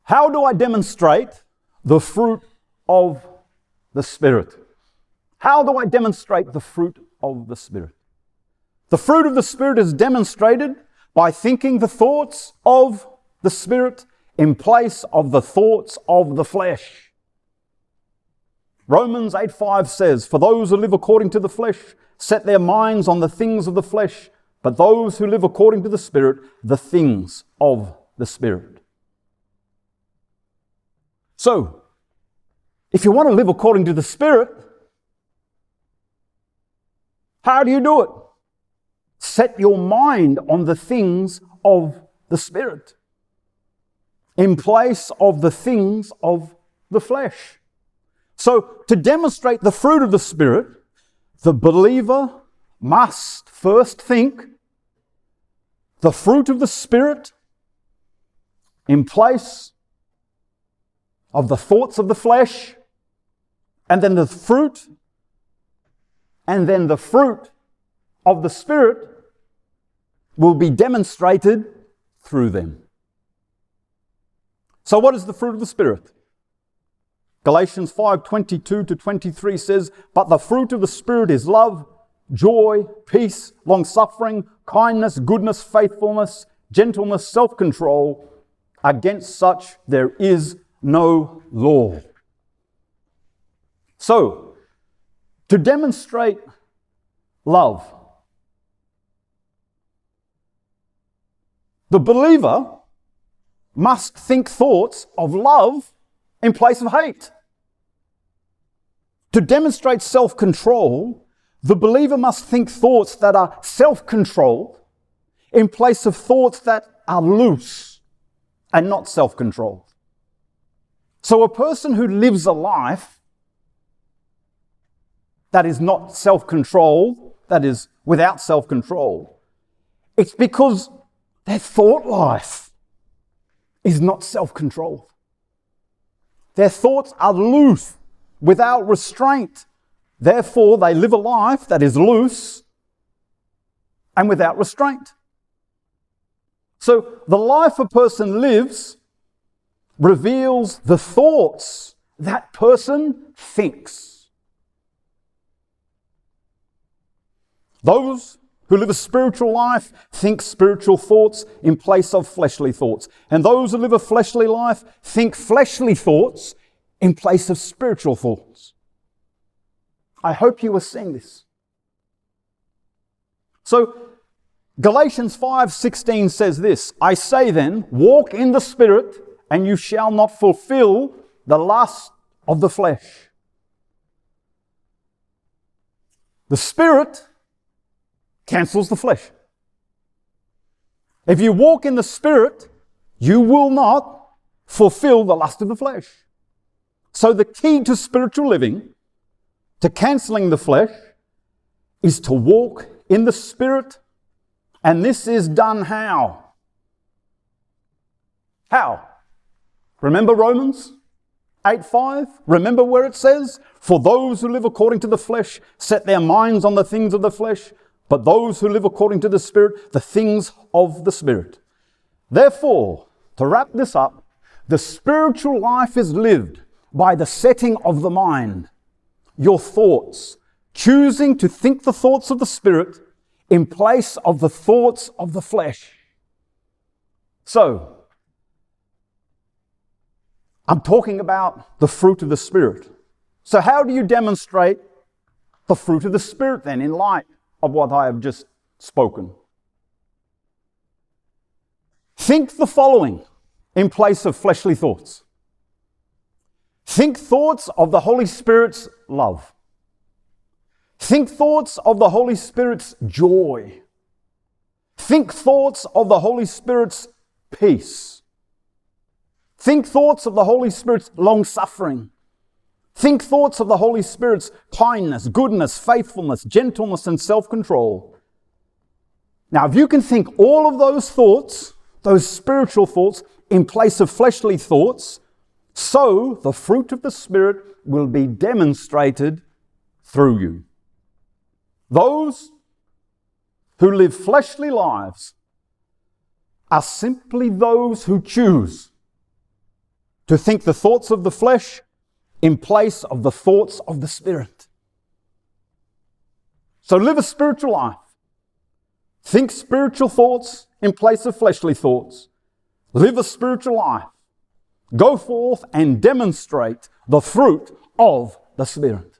How do I demonstrate the fruit of the Spirit? How do I demonstrate the fruit of the Spirit? The fruit of the Spirit is demonstrated by thinking the thoughts of the Spirit in place of the thoughts of the flesh. Romans 8:5 says, "For those who live according to the flesh set their minds on the things of the flesh, but those who live according to the Spirit, the things of the Spirit." So, if you want to live according to the Spirit, how do you do it? Set your mind on the things of the Spirit in place of the things of the flesh. So, to demonstrate the fruit of the Spirit, the believer must first think the fruit of the Spirit in place of the thoughts of the flesh, and then the fruit of the Spirit will be demonstrated through them. So what is the fruit of the Spirit? Galatians 5:22-23 says, "But the fruit of the Spirit is love, joy, peace, long-suffering, kindness, goodness, faithfulness, gentleness, self-control. Against such there is no law." So, to demonstrate love, the believer must think thoughts of love in place of hate. To demonstrate self-control, the believer must think thoughts that are self-controlled in place of thoughts that are loose and not self-controlled. So a person who lives a life that is not self-controlled, that is without self-control, it's because their thought life is not self-controlled. Their thoughts are loose, without restraint. Therefore, they live a life that is loose and without restraint. So, the life a person lives reveals the thoughts that person thinks. Those who live a spiritual life think spiritual thoughts in place of fleshly thoughts. And those who live a fleshly life think fleshly thoughts in place of spiritual thoughts. I hope you are seeing this. So, Galatians 5:16 says this, "I say then, walk in the Spirit, and you shall not fulfill the lust of the flesh." The Spirit cancels the flesh. If you walk in the Spirit, you will not fulfill the lust of the flesh. So the key to spiritual living, to cancelling the flesh, is to walk in the Spirit. And this is done how? How? Remember Romans 8:5? Remember where it says, "For those who live according to the flesh set their minds on the things of the flesh, but those who live according to the Spirit, the things of the Spirit." Therefore, to wrap this up, the spiritual life is lived by the setting of the mind, your thoughts, choosing to think the thoughts of the Spirit in place of the thoughts of the flesh. So, I'm talking about the fruit of the Spirit. So how do you demonstrate the fruit of the Spirit then in light of what I have just spoken? Think the following in place of fleshly thoughts. Think thoughts of the Holy Spirit's love. Think thoughts of the Holy Spirit's joy. Think thoughts of the Holy Spirit's peace. Think thoughts of the Holy Spirit's long-suffering. Think thoughts of the Holy Spirit's kindness, goodness, faithfulness, gentleness, and self-control. Now, if you can think all of those thoughts, those spiritual thoughts, in place of fleshly thoughts, so the fruit of the Spirit will be demonstrated through you. Those who live fleshly lives are simply those who choose to think the thoughts of the flesh in place of the thoughts of the Spirit. So live a spiritual life. Think spiritual thoughts in place of fleshly thoughts. Live a spiritual life. Go forth and demonstrate the fruit of the Spirit.